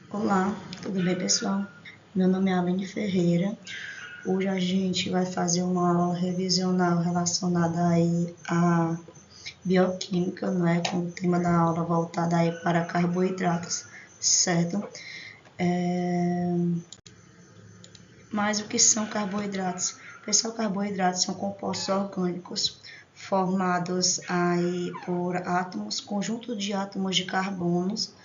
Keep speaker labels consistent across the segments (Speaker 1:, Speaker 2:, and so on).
Speaker 1: Olá, tudo bem, pessoal? Meu nome é Aline Ferreira. Hoje a gente vai fazer uma aula revisional relacionada aí à bioquímica, não é? Com o tema da aula voltado aí para carboidratos, certo? Mas o que são carboidratos? Pessoal, carboidratos são compostos orgânicos formados aí por átomos, conjunto de átomos de carbonos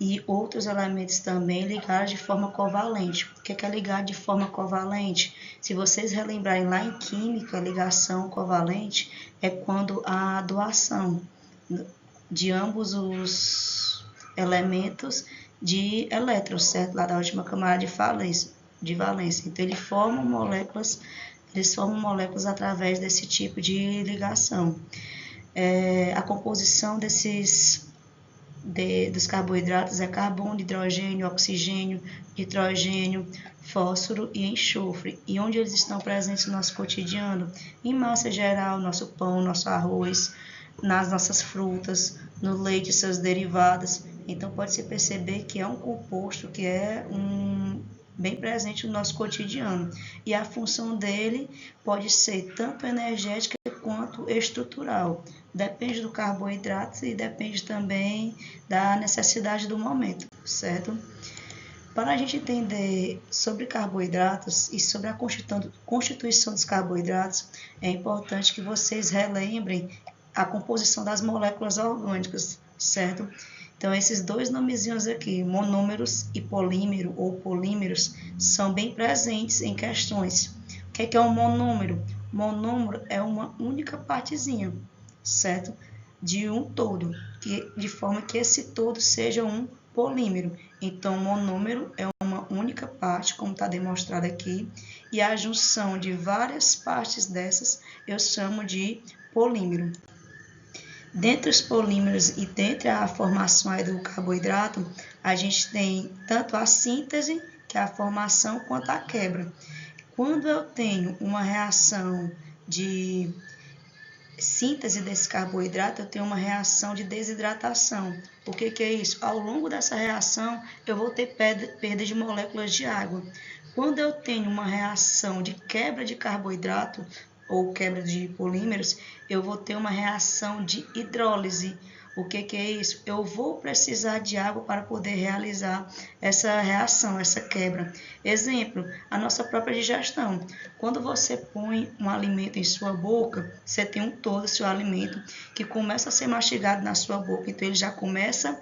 Speaker 1: e outros elementos também ligados de forma covalente. O que é ligar de forma covalente? Se vocês relembrarem lá em química, ligação covalente é quando há doação de ambos os elementos de elétrons, certo? Lá da última camada de valência. Então, eles formam moléculas através desse tipo de ligação. A composição dos carboidratos é carbono, hidrogênio, oxigênio, nitrogênio, fósforo e enxofre. E onde eles estão presentes no nosso cotidiano? Em massa geral, nosso pão, nosso arroz, nas nossas frutas, no leite e seus derivados. Então pode-se perceber que é um composto que é bem presente no nosso cotidiano. E a função dele pode ser tanto energética quanto estrutural. Depende do carboidrato e depende também da necessidade do momento, certo? Para a gente entender sobre carboidratos e sobre a constituição dos carboidratos, é importante que vocês relembrem a composição das moléculas orgânicas, certo? Então, esses dois nomezinhos aqui, monômeros e polímero ou polímeros, são bem presentes em questões. O que é um monômero? Monômero é uma única partezinha, certo? De um todo, de forma que esse todo seja um polímero. Então, monômero é uma única parte, como está demonstrado aqui, e a junção de várias partes dessas eu chamo de polímero. Dentre os polímeros e dentre a formação do carboidrato, a gente tem tanto a síntese, que é a formação, quanto a quebra. Quando eu tenho uma reação de síntese desse carboidrato, eu tenho uma reação de desidratação. O que é isso? Ao longo dessa reação, eu vou ter perda de moléculas de água. Quando eu tenho uma reação de quebra de carboidrato, ou quebra de polímeros, eu vou ter uma reação de hidrólise. O que é isso? Eu vou precisar de água para poder realizar essa reação, essa quebra. Exemplo, a nossa própria digestão. Quando você põe um alimento em sua boca, você tem um todo seu alimento que começa a ser mastigado na sua boca. Então, ele já começa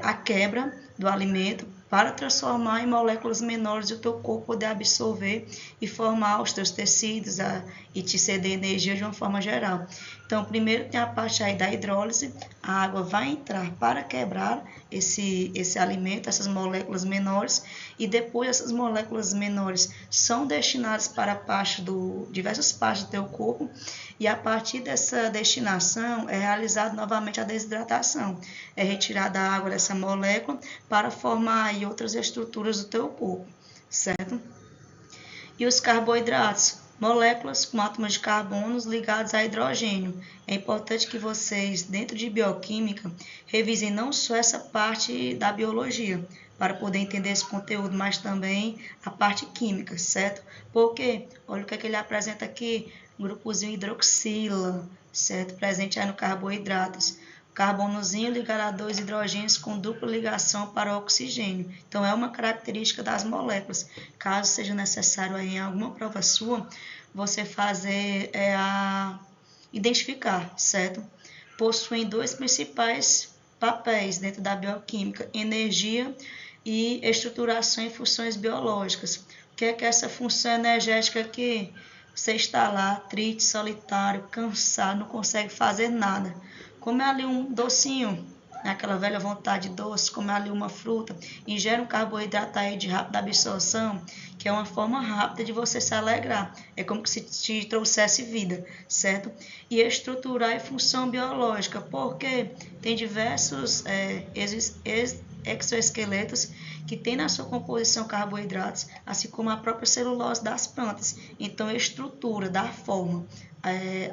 Speaker 1: a quebra do alimento para transformar em moléculas menores e o teu corpo poder absorver e formar os teus tecidos e te ceder energia de uma forma geral. Então, primeiro tem a parte aí da hidrólise, a água vai entrar para quebrar esse alimento, essas moléculas menores, e depois essas moléculas menores são destinadas para diversas partes do teu corpo, e a partir dessa destinação é realizada novamente a desidratação. É retirada a água dessa molécula para formar aí outras estruturas do teu corpo, certo? E os carboidratos, moléculas com átomos de carbono ligados a hidrogênio. É importante que vocês, dentro de bioquímica, revisem não só essa parte da biologia, para poder entender esse conteúdo, mas também a parte química, certo? Porque, olha o que ele apresenta aqui, grupozinho hidroxila, certo? Presente aí no carboidratos. Carbonozinho ligado a dois hidrogênios com dupla ligação para o oxigênio. Então, é uma característica das moléculas. Caso seja necessário aí, em alguma prova sua, você fazer identificar, certo? Possuem dois principais papéis dentro da bioquímica: energia e estruturação em funções biológicas. O que é essa função energética aqui? Você está lá, triste, solitário, cansado, não consegue fazer nada. Come ali um docinho, aquela velha vontade de doce, come ali uma fruta, ingere um carboidrato aí de rápida absorção, que é uma forma rápida de você se alegrar. É como se te trouxesse vida, certo? E estruturar em função biológica, porque tem diversos exoesqueletos que tem na sua composição carboidratos, assim como a própria celulose das plantas. Então, estrutura, dá forma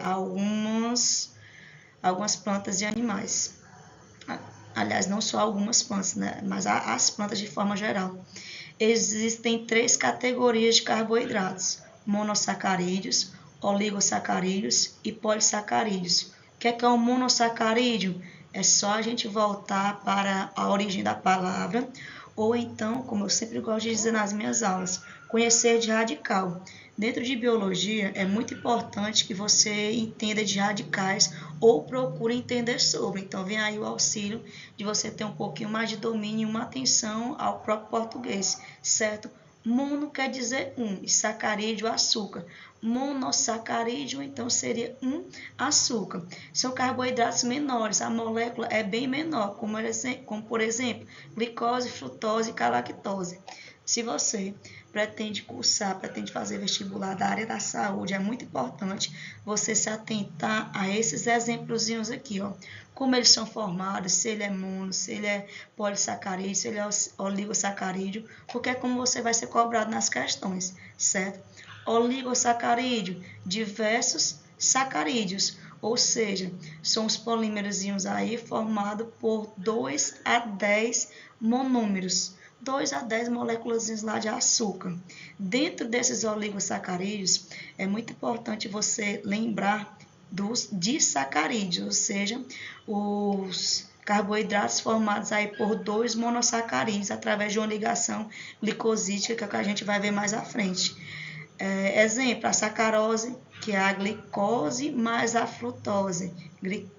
Speaker 1: algumas plantas e animais. aliás, não só algumas plantas, né, mas as plantas de forma geral. Existem 3 categorias de carboidratos: monossacarídeos, oligosacarídeos e polissacarídeos. O que é um monossacarídeo? É só a gente voltar para a origem da palavra, ou então, como eu sempre gosto de dizer nas minhas aulas, conhecer de radical. Dentro de biologia, é muito importante que você entenda de radicais ou procure entender sobre. Então, vem aí o auxílio de você ter um pouquinho mais de domínio e uma atenção ao próprio português, certo? Mono quer dizer um, e sacarídeo, açúcar. Monossacarídeo, então, seria um açúcar. São carboidratos menores, a molécula é bem menor, como por exemplo, glicose, frutose e galactose. Se você pretende cursar, pretende fazer vestibular da área da saúde, é muito importante você se atentar a esses exemplozinhos aqui, ó. Como eles são formados, se ele é mono, se ele é polissacarídeo, se ele é oligosacarídeo, porque é como você vai ser cobrado nas questões, certo? Oligosacarídeo, diversos sacarídeos, ou seja, são os polímerozinhos aí formados por 2 a 10 monômeros. 2 a 10 moléculas lá de açúcar. Dentro desses oligosacarídeos, é muito importante você lembrar dos disacarídeos, ou seja, os carboidratos formados aí por 2 monossacarídeos através de uma ligação glicosídica que a gente vai ver mais à frente. Exemplo, a sacarose, que é a glicose mais a frutose.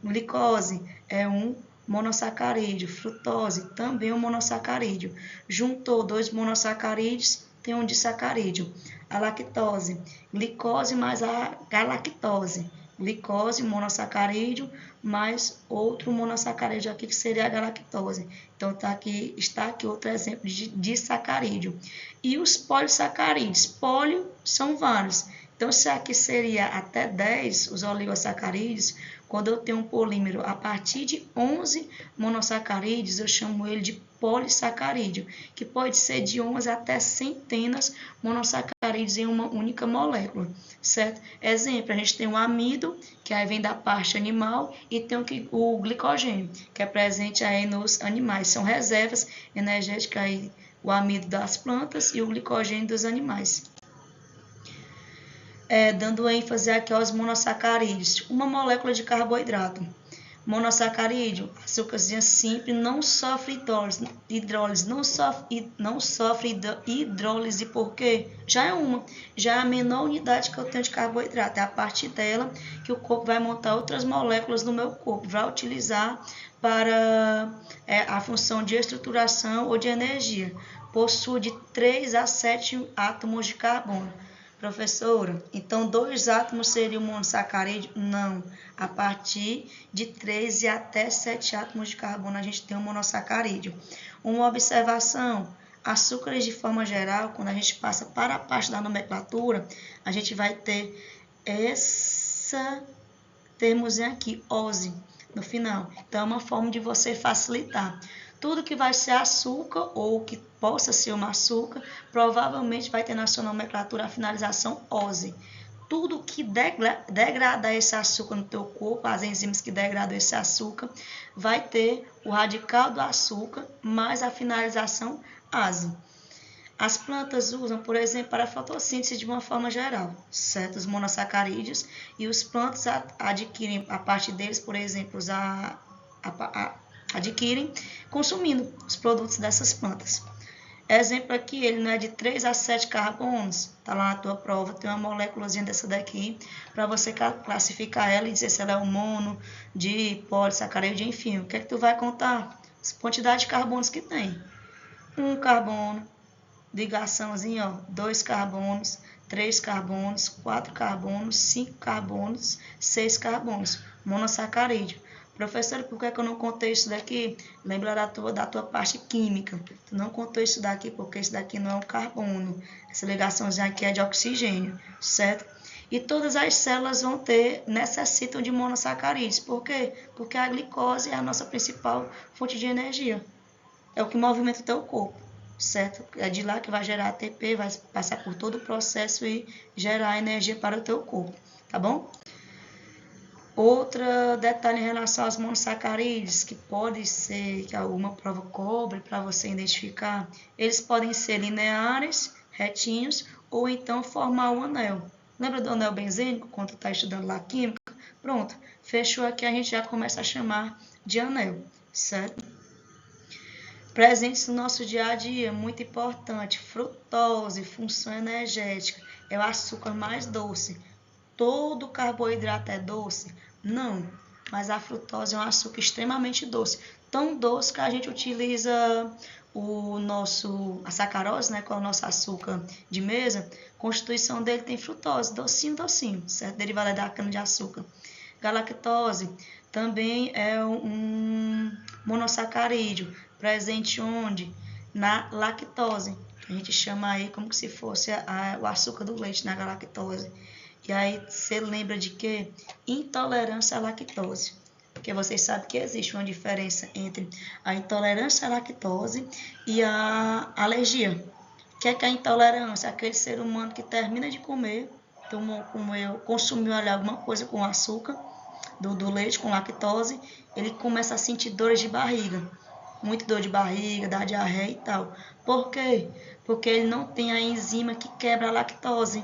Speaker 1: Glicose é um monossacarídeo, frutose também um monossacarídeo. Juntou 2 monossacarídeos, tem um disacarídeo. A lactose, glicose mais a galactose. Glicose, monossacarídeo, mais outro monossacarídeo aqui que seria a galactose. Então está aqui outro exemplo de disacarídeo. E os polissacarídeos, polio são vários. Então, se aqui seria até 10 os oligosacarídeos, quando eu tenho um polímero a partir de 11 monossacarídeos, eu chamo ele de polissacarídeo, que pode ser de 11 até centenas monossacarídeos em uma única molécula, certo? Exemplo, a gente tem o amido, que aí vem da parte animal, e tem o glicogênio, que é presente aí nos animais. São reservas energéticas aí, o amido das plantas e o glicogênio dos animais. Dando ênfase aqui aos monossacarídeos, uma molécula de carboidrato. Monossacarídeo, açúcarzinho simples, não sofre hidrólise, não sofre hidrólise porque já é a menor unidade que eu tenho de carboidrato, é a partir dela que o corpo vai montar outras moléculas no meu corpo, vai utilizar para a função de estruturação ou de energia. Possui de 3 a 7 átomos de carbono. Professora, então 2 átomos seriam monossacarídeo? Não. A partir de 13 até 7 átomos de carbono a gente tem um monossacarídeo. Uma observação: açúcares de forma geral, quando a gente passa para a parte da nomenclatura, a gente vai ter essa termozinho aqui, ose, no final. Então é uma forma de você facilitar. Tudo que vai ser açúcar ou que possa ser um açúcar, provavelmente vai ter na sua nomenclatura a finalização ose. Tudo que degradar esse açúcar no teu corpo, as enzimas que degradam esse açúcar, vai ter o radical do açúcar mais a finalização ase. As plantas usam, por exemplo, para a fotossíntese de uma forma geral, certos monossacarídeos, e os plantas adquirem a parte deles, por exemplo, adquirem consumindo os produtos dessas plantas. Exemplo aqui, ele não é de 3 a 7 carbonos, tá lá na tua prova, tem uma moléculazinha dessa daqui, para você classificar ela e dizer se ela é um mono, de polissacarídeo, enfim. O que é que tu vai contar? As quantidades de carbonos que tem. 1 carbono, ligaçãozinha, ó, 2 carbonos, 3 carbonos, 4 carbonos, 5 carbonos, 6 carbonos, monossacarídeo. Professor, por que eu não contei isso daqui? Lembra da tua parte química. Tu não contou isso daqui porque isso daqui não é um carbono. Essa ligaçãozinha aqui é de oxigênio, certo? E todas as células necessitam de monossacarídeos. Por quê? Porque a glicose é a nossa principal fonte de energia. É o que movimenta o teu corpo, certo? É de lá que vai gerar ATP, vai passar por todo o processo e gerar energia para o teu corpo, tá bom? Outro detalhe em relação aos monossacarídeos, que pode ser que alguma prova cobre para você identificar, eles podem ser lineares, retinhos, ou então formar um anel. Lembra do anel benzênico, quando está estudando lá química? Pronto, fechou aqui, a gente já começa a chamar de anel, certo? Presentes no nosso dia a dia, muito importante, frutose, função energética, é o açúcar mais doce. Todo carboidrato é doce? Não, mas a frutose é um açúcar extremamente doce. Tão doce que a gente utiliza a sacarose, né, que é o nosso açúcar de mesa, a constituição dele tem frutose, docinho, docinho, certo? Derivada da cana-de-açúcar. Galactose também é um monossacarídeo, presente onde? Na lactose. A gente chama aí como se fosse o açúcar do leite, na galactose. E aí você lembra de quê? Intolerância à lactose. Porque vocês sabem que existe uma diferença entre a intolerância à lactose e a alergia. O que é a intolerância? Aquele ser humano que termina de comer, consumiu ali alguma coisa com açúcar, do leite, com lactose, ele começa a sentir dores de barriga. Muito dor de barriga, dá diarreia e tal. Por quê? Porque ele não tem a enzima que quebra a lactose.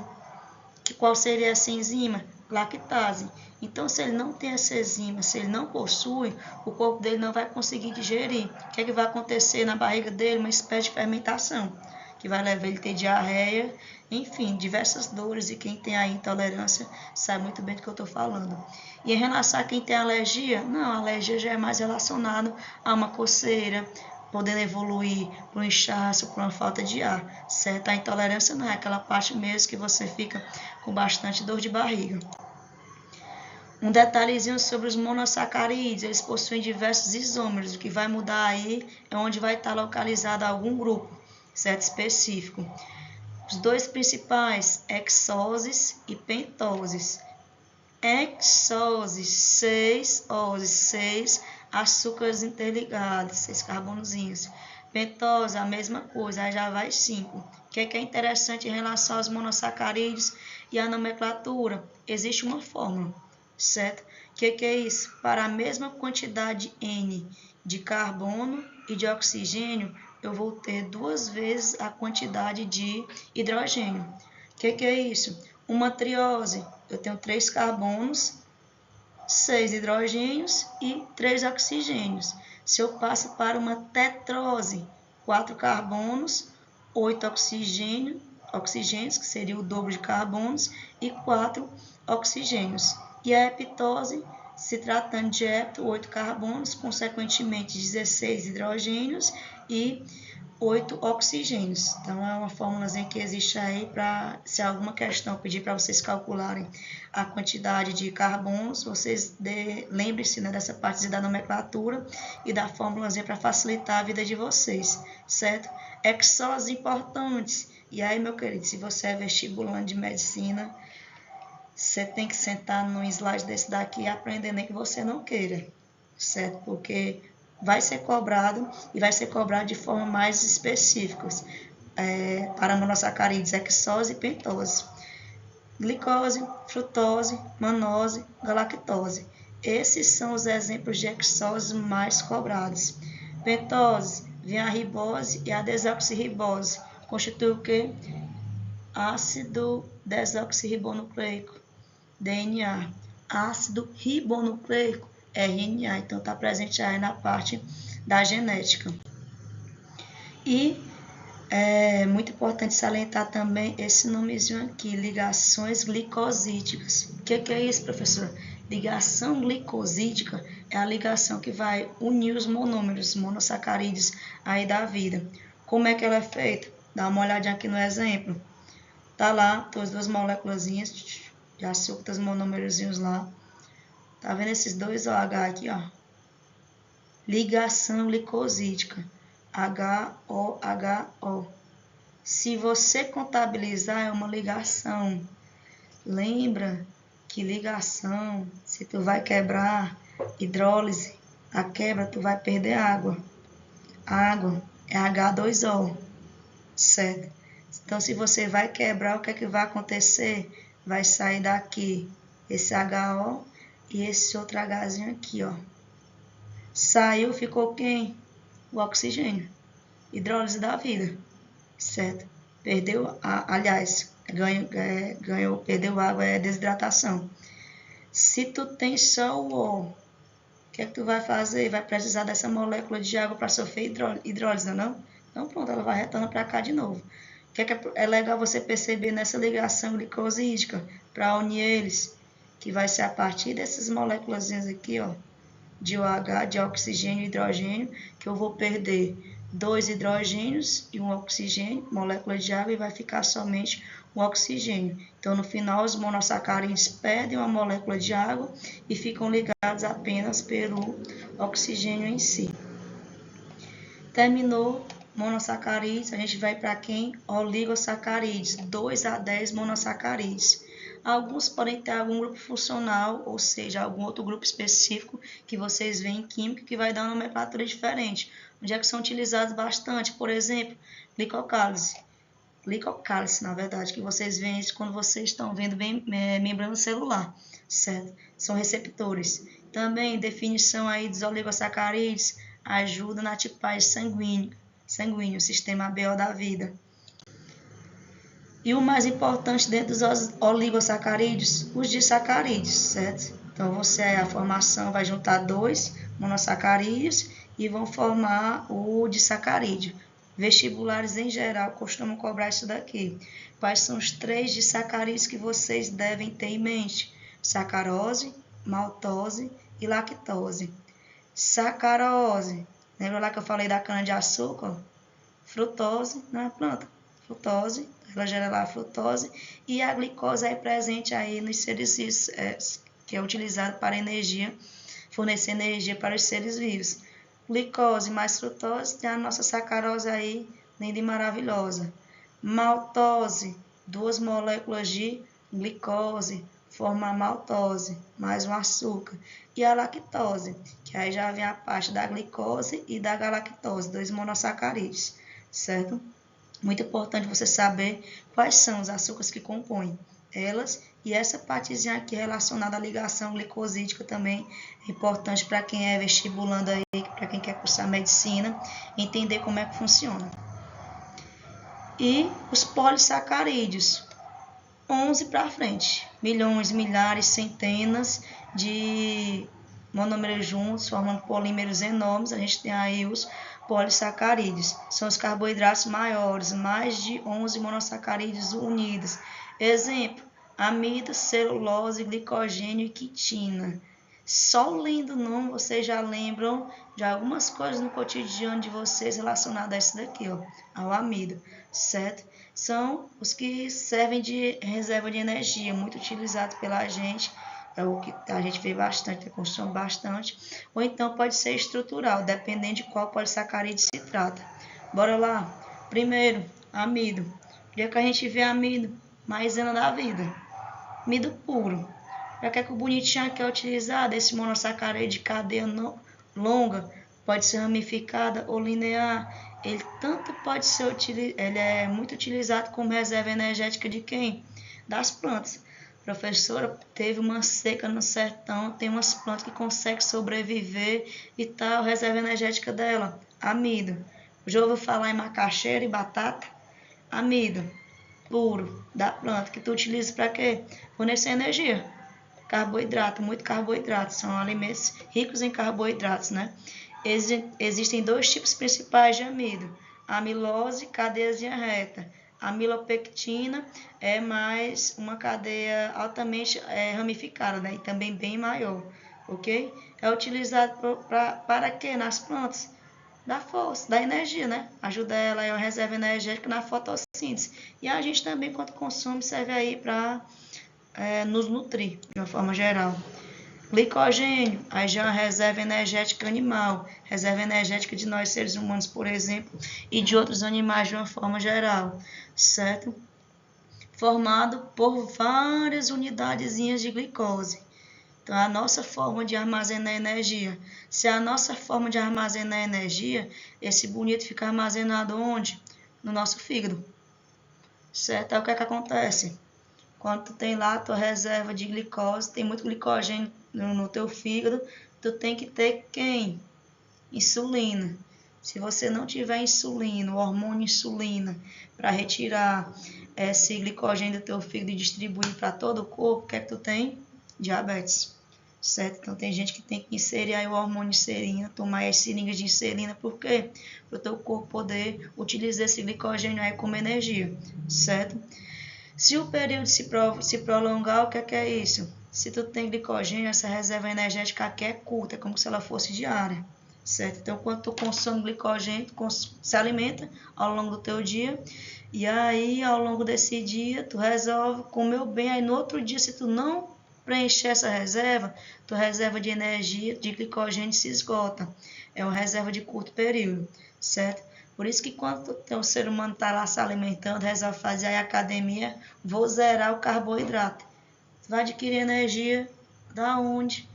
Speaker 1: Qual seria essa enzima? Lactase. Então, se ele não tem essa enzima, se ele não possui, o corpo dele não vai conseguir digerir. O que é que vai acontecer na barriga dele? Uma espécie de fermentação, que vai levar ele a ter diarreia, enfim, diversas dores. E quem tem a intolerância sabe muito bem do que eu estou falando. E em relação a quem tem alergia, não, a alergia já é mais relacionada a uma coceira, podendo evoluir para um inchaço, para uma falta de ar, certo? A intolerância não é aquela parte mesmo que você fica com bastante dor de barriga. Um detalhezinho sobre os monossacarídeos, eles possuem diversos isômeros, o que vai mudar aí é onde vai estar localizado algum grupo, certo? Específico. Os dois principais, hexoses e pentoses. Hexoses, 6 oses, 6 açúcares interligados, 6 carbonozinhos. Pentose, a mesma coisa, aí já vai 5. O que é interessante em relação aos monossacarídeos e a nomenclatura? Existe uma fórmula, certo? O que é isso? Para a mesma quantidade N de carbono e de oxigênio, eu vou ter 2 vezes a quantidade de hidrogênio. O que é isso? Uma triose, eu tenho 3 carbonos, 6 hidrogênios e 3 oxigênios. Se eu passo para uma tetrose, 4 carbonos, 8 oxigênios, que seria o dobro de carbonos, e 4 oxigênios. E a heptose, se tratando de hepto, 8 carbonos, consequentemente 16 hidrogênios e 8 oxigênios. Então, é uma fórmulazinha que existe aí para, se alguma questão pedir para vocês calcularem a quantidade de carbonos, vocês lembrem-se, né, dessa parte da nomenclatura e da fórmulazinha para facilitar a vida de vocês, certo? Hexoses importantes. E aí, meu querido, se você é vestibulando de medicina, você tem que sentar num slide desse daqui e aprender nem que você não queira, certo? Porque vai ser cobrado e vai ser cobrado de forma mais específica para monossacarídeos, hexose e pentose. Glicose, frutose, mannose, galactose. Esses são os exemplos de hexoses mais cobrados. Pentose, vem a ribose e a desoxirribose. Constitui o quê? Ácido desoxirribonucleico, DNA. Ácido ribonucleico, RNA, então está presente aí na parte da genética. E é muito importante salientar também esse nomezinho aqui, ligações glicosídicas. O que é isso, professor? Ligação glicosídica é a ligação que vai unir os monômeros, monossacarídeos aí da vida. Como é que ela é feita? Dá uma olhadinha aqui no exemplo. Tá lá, as 2 moléculazinhas de açúcar, os monômerozinhos lá. Tá vendo esses 2 OH aqui, ó? Ligação glicosídica. HOHO. Se você contabilizar, é uma ligação. Lembra que ligação, se tu vai quebrar hidrólise, a quebra, tu vai perder água. Água é H2O, certo? Então, se você vai quebrar, o que é que vai acontecer? Vai sair daqui esse HO e esse outro Hzinho aqui, ó. Saiu, ficou quem? O oxigênio. Hidrólise da vida, certo? Perdeu, aliás, perdeu água, é desidratação. Se tu tem só o O, o que é que tu vai fazer? Vai precisar dessa molécula de água para sofrer hidrólise, não? Então pronto, ela vai retornar para cá de novo. O que é legal você perceber nessa ligação glicosídica para unir eles? Que vai ser a partir dessas moléculas aqui, ó, de OH, de oxigênio e hidrogênio, que eu vou perder 2 hidrogênios e um oxigênio, molécula de água, e vai ficar somente um oxigênio. Então, no final, os monossacarídeos perdem uma molécula de água e ficam ligados apenas pelo oxigênio em si. Terminou monossacarídeos, a gente vai para quem? Oligosacarídeos, 2 a 10 monossacarídeos. Alguns podem ter algum grupo funcional, ou seja, algum outro grupo específico que vocês veem em química que vai dar uma nomenclatura diferente. Onde é que são utilizados bastante? Por exemplo, glicocálise. Glicocálise, na verdade, que vocês veem isso quando vocês estão vendo bem membrana celular, certo? São receptores. Também, definição aí dos oligosacarídeos ajuda na tipagem sanguíneo, sistema ABO da vida. E o mais importante dentro dos oligosacarídeos, os disacarídeos, certo? Então, a formação vai juntar 2 monossacarídeos e vão formar o disacarídeo. Vestibulares, em geral, costumam cobrar isso daqui. Quais são os 3 disacarídeos que vocês devem ter em mente? Sacarose, maltose e lactose. Sacarose, lembra lá que eu falei da cana-de-açúcar? Frutose na planta, frutose, ela gera lá a frutose, e a glicose é presente aí nos seres vivos, que é utilizado para energia, fornecer energia para os seres vivos. Glicose mais frutose, tem a nossa sacarose aí, linda e maravilhosa. Maltose, 2 moléculas de glicose, forma a maltose, mais um açúcar. E a lactose, que aí já vem a parte da glicose e da galactose, 2 monossacarídeos, certo? Muito importante você saber quais são os açúcares que compõem elas, e essa partezinha aqui relacionada à ligação glicosídica também é importante para quem é vestibulando aí, para quem quer cursar medicina, entender como é que funciona. E os polissacarídeos, 11 para frente, milhões, milhares, centenas de monômeros juntos, formando polímeros enormes. A gente tem aí os polissacarídeos, são os carboidratos maiores, mais de 11 monossacarídeos unidos. Exemplo, amida, celulose, glicogênio e quitina. Só lendo o nome, vocês já lembram de algumas coisas no cotidiano de vocês relacionadas a isso daqui, ó, ao amido, certo? São os que servem de reserva de energia, muito utilizado pela gente, é o que a gente vê bastante, consome bastante, ou então pode ser estrutural, dependendo de qual polissacarídeo se trata. Bora lá. Primeiro, amido. O dia que a gente vê amido, maisena da vida. Amido puro. Para que o bonitinho aqui é utilizado? Esse monossacarídeo de cadeia longa, pode ser ramificada ou linear. Ele tanto pode ser ele é muito utilizado como reserva energética de quem? Das plantas. Professora, teve uma seca no sertão, tem umas plantas que conseguem sobreviver e tal, reserva energética dela, amido. Já ouviu falar em macaxeira e batata? Amido puro da planta, que tu utiliza para quê? Fornecer energia. Carboidrato, muito carboidrato, são alimentos ricos em carboidratos, né? Existem 2 tipos principais de amido, amilose, cadeiazinha reta. A amilopectina é mais uma cadeia altamente ramificada, né? E também bem maior, ok? É utilizado para quê? Nas plantas? Da força, da energia, né? Ajuda ela, é uma reserva energética na fotossíntese. E a gente também, quando consome, serve aí para nos nutrir, de uma forma geral. Glicogênio, aí já é uma reserva energética animal, reserva energética de nós seres humanos, por exemplo, e de outros animais de uma forma geral, certo? Formado por várias unidadezinhas de glicose. Então, é a nossa forma de armazenar energia. Se é a nossa forma de armazenar energia, esse bonito fica armazenado onde? No nosso fígado, certo? Aí o que é que acontece? Quando tu tem lá a tua reserva de glicose, tem muito glicogênio no teu fígado, tu tem que ter quem? Insulina. Se você não tiver insulina, o hormônio insulina, para retirar esse glicogênio do teu fígado e distribuir para todo o corpo, o que é que tu tem? Diabetes. Certo? Então tem gente que tem que inserir aí o hormônio insulina, tomar as seringas de insulina, por quê? Para o teu corpo poder utilizar esse glicogênio aí como energia, certo? Se o período se prolongar, o que é isso? Se tu tem glicogênio, essa reserva energética aqui é curta, é como se ela fosse diária, certo? Então, quando tu consome glicogênio, tu se alimenta ao longo do teu dia, e aí, ao longo desse dia, tu resolve comer bem, aí no outro dia, se tu não preencher essa reserva, tua reserva de energia, de glicogênio se esgota. É uma reserva de curto período, certo? Por isso que quando o ser humano está lá se alimentando, resolve fazer a academia, vou zerar o carboidrato. Vai adquirir energia da onde?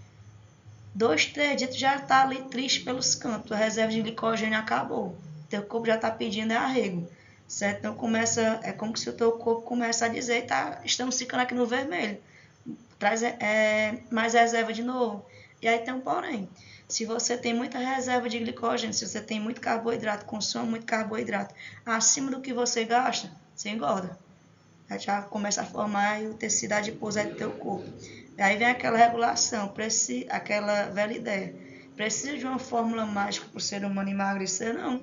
Speaker 1: 2, 3 dias tu já está ali triste pelos cantos, a reserva de glicogênio acabou. Teu corpo já está pedindo arrego, certo? Então é como se o teu corpo começa a dizer, tá, estamos ficando aqui no vermelho, traz mais reserva de novo. E aí tem um porém. Se você tem muita reserva de glicogênio, se você tem muito carboidrato, consome muito carboidrato, acima do que você gasta, você engorda. Aí já começa a formar o tecido adiposo do teu corpo. E aí vem aquela regulação, aquela velha ideia. Precisa de uma fórmula mágica para o ser humano emagrecer? Não.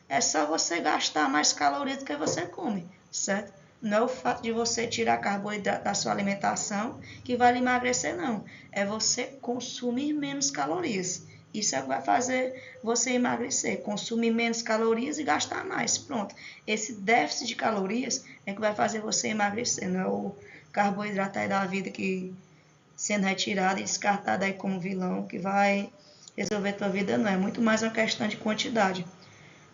Speaker 1: É só você gastar mais calorias do que você come, certo? Não é o fato de você tirar carboidrato da sua alimentação que vai lhe emagrecer, não. É você consumir menos calorias. Isso é o que vai fazer você emagrecer. Consumir menos calorias e gastar mais. Pronto. Esse déficit de calorias é que vai fazer você emagrecer. Não é o carboidrato aí da vida que sendo retirado e descartado aí como vilão que vai resolver tua vida, não. É muito mais uma questão de quantidade.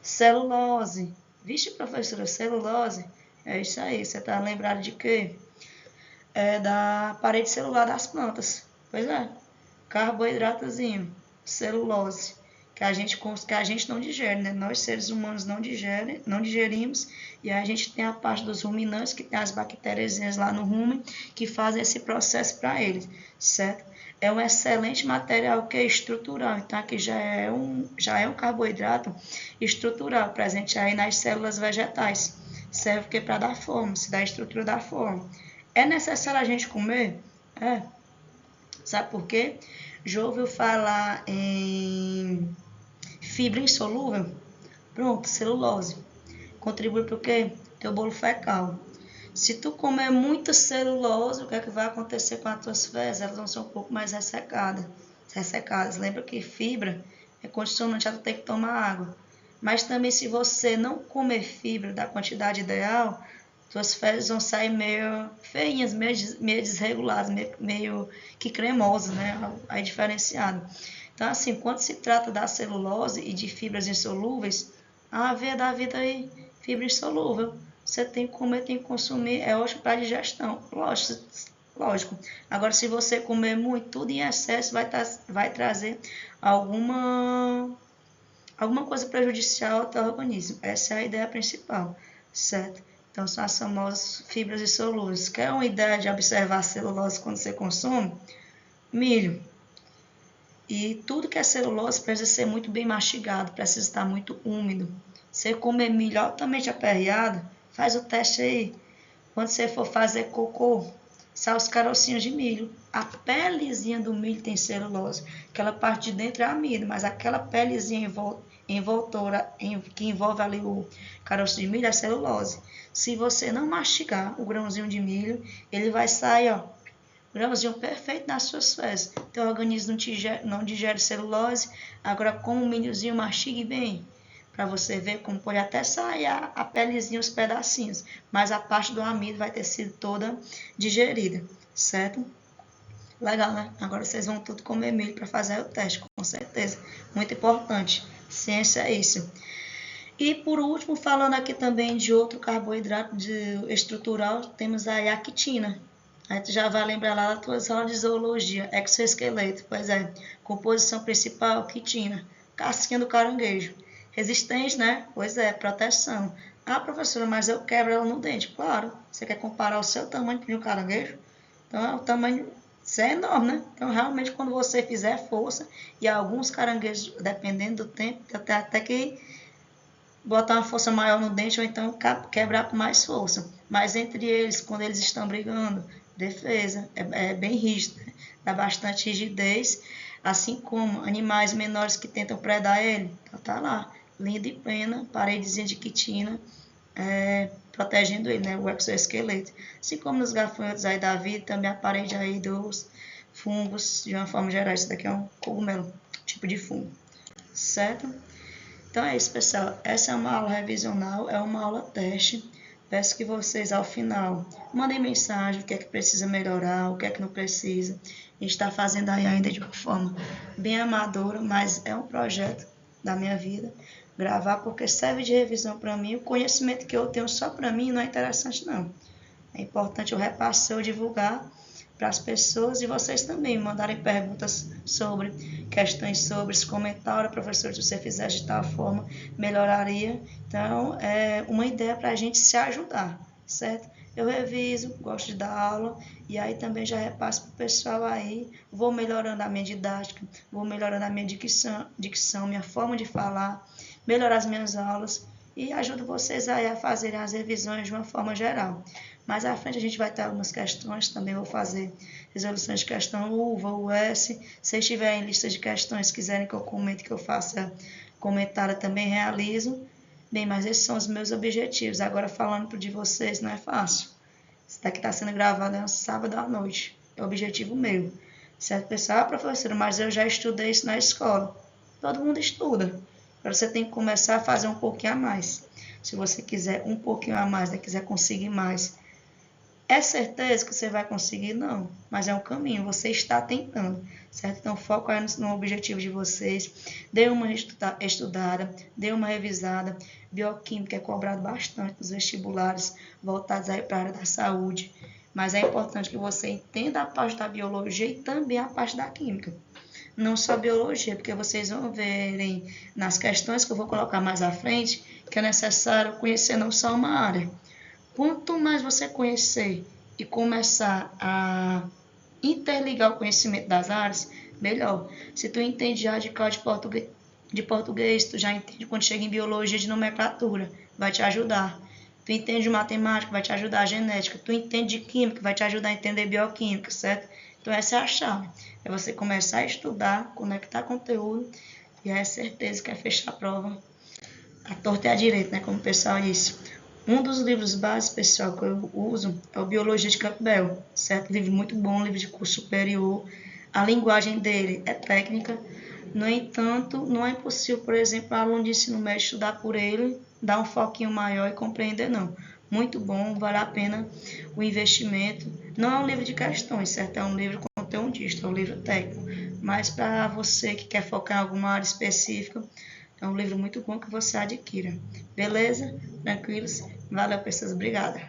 Speaker 1: Celulose. Vixe, professora, celulose? É isso aí. Você está lembrado de quê? É da parede celular das plantas. Pois é. Carboidratozinho. Celulose. Que a gente não digere, né? Nós, seres humanos, não digerimos. E aí a gente tem a parte dos ruminantes, que tem as bactérias lá no rumen, que fazem esse processo para eles, certo? É um excelente material que é estrutural. Então, aqui já é um carboidrato estrutural, presente aí nas células vegetais. Serve para dar forma, se dá a estrutura da forma. É necessário a gente comer? É. Sabe por quê? Já ouviu falar em fibra insolúvel? Pronto, celulose. Contribui para o quê? Teu bolo fecal. Se tu comer muita celulose, o que é que vai acontecer com as tuas fezes? Elas vão ser um pouco mais ressecadas. Lembra que fibra é condicionante a tu ter que tomar água. Mas também se você não comer fibra da quantidade ideal, tuas fezes vão sair meio feinhas, meio desreguladas, meio que cremosas, né? Aí diferenciado. Então, assim, quando se trata da celulose e de fibras insolúveis, a veia da vida aí, fibra insolúvel. Você tem que comer, tem que consumir, é ótimo para a digestão. Lógico. Agora, se você comer muito, tudo em excesso, vai trazer alguma coisa prejudicial ao teu organismo. Essa é a ideia principal, certo? Então, são as famosas fibras insolúveis. Quer uma ideia de observar a celulose quando você consome? Milho. E tudo que é celulose precisa ser muito bem mastigado, precisa estar muito úmido. Você comer milho altamente aperreado, faz o teste aí. Quando você for fazer cocô, sai os carocinhos de milho. A pelezinha do milho tem celulose. Aquela parte de dentro é amido, mas aquela pelezinha envoltora que envolve ali o caroço de milho é celulose. Se você não mastigar o grãozinho de milho, ele vai sair, ó, grãozinho perfeito nas suas fezes. Teu organismo não digere celulose. Agora, com o milhozinho, mastigue bem. Para você ver como pode até sair a pelezinha, os pedacinhos. Mas a parte do amido vai ter sido toda digerida, certo? Legal, né? Agora vocês vão tudo comer milho para fazer o teste, com certeza. Muito importante. Ciência é isso. E por último, falando aqui também de outro carboidrato estrutural, temos aí a quitina. Aí tu já vai lembrar lá das tuas aulas de zoologia, exoesqueleto. Pois é, composição principal, quitina, casquinha do caranguejo. Resistente, né? Pois é, proteção. Ah, professora, mas eu quebro ela no dente. Claro, você quer comparar o seu tamanho com o de um caranguejo? Então é o tamanho Isso é enorme, né? Então, realmente, quando você fizer força, e alguns caranguejos, dependendo do tempo, até que botar uma força maior no dente ou então quebrar com mais força. Mas entre eles, quando eles estão brigando, defesa, é bem rígido, né? Dá bastante rigidez, assim como animais menores que tentam predar ele. Então tá lá, linha de pena, paredezinha de quitina, protegendo ele, né? O exoesqueleto. Assim como nos gafanhotos aí da vida, também a parede aí dos fungos, de uma forma geral. Isso daqui é um cogumelo, tipo de fungo, certo? Então é isso, pessoal. Essa é uma aula revisional, é uma aula teste. Peço que vocês, ao final, mandem mensagem, o que é que precisa melhorar, o que é que não precisa. A gente está fazendo aí ainda de uma forma bem amadora, mas é um projeto da minha vida. Gravar porque serve de revisão para mim. O conhecimento que eu tenho só para mim não é interessante, não. É importante eu repassar, eu divulgar para as pessoas e vocês também mandarem perguntas sobre, questões sobre, se comentar, olha, professor, se você fizesse de tal forma, melhoraria. Então, é uma ideia para a gente se ajudar, certo? Eu reviso, gosto de dar aula, e aí também já repasso para o pessoal aí, vou melhorando a minha didática, vou melhorando a minha dicção, minha forma de falar, melhorar as minhas aulas, e ajudo vocês aí a fazerem as revisões de uma forma geral. Mais à frente a gente vai ter algumas questões, também vou fazer resoluções de questão UVA, US. Se vocês tiverem lista de questões, quiserem que eu comente, que eu faça comentário, também realizo. Bem, mas esses são os meus objetivos. Agora, falando de vocês, não é fácil. Isso daqui está sendo gravado um sábado à noite. É o objetivo meu. Certo, pessoal? Ah, professora, mas eu já estudei isso na escola. Todo mundo estuda. Agora você tem que começar a fazer um pouquinho a mais. Se você quiser um pouquinho a mais, né, quiser conseguir mais, é certeza que você vai conseguir? Não, mas é um caminho, você está tentando, certo? Então, foco aí no objetivo de vocês, dê uma estudada, dê uma revisada. Bioquímica é cobrado bastante nos vestibulares voltados aí para a área da saúde, mas é importante que você entenda a parte da biologia e também a parte da química. Não só biologia, porque vocês vão verem nas questões que eu vou colocar mais à frente que é necessário conhecer não só uma área. Quanto mais você conhecer e começar a interligar o conhecimento das áreas, melhor. Se tu entende já de código de português, tu já entende quando chega em biologia de nomenclatura, vai te ajudar. Tu entende de matemática, vai te ajudar a genética. Tu entende de química, vai te ajudar a entender bioquímica, certo? Então essa é a chave. É você começar a estudar, conectar conteúdo e aí é certeza que vai fechar a prova. A torta é a direita, né? Como o pessoal disse. Um dos livros básicos, pessoal, que eu uso é o Biologia de Campbell, certo? Livro muito bom, livro de curso superior. A linguagem dele é técnica. No entanto, não é impossível, por exemplo, o aluno de ensino médio estudar por ele, dar um foquinho maior e compreender, não. Muito bom, vale a pena o investimento. Não é um livro de questões, certo? É um livro conteudista, é um livro técnico. Mas para você que quer focar em alguma área específica, é um livro muito bom que você adquira. Beleza? Tranquilos? Valeu, pessoas. Obrigada.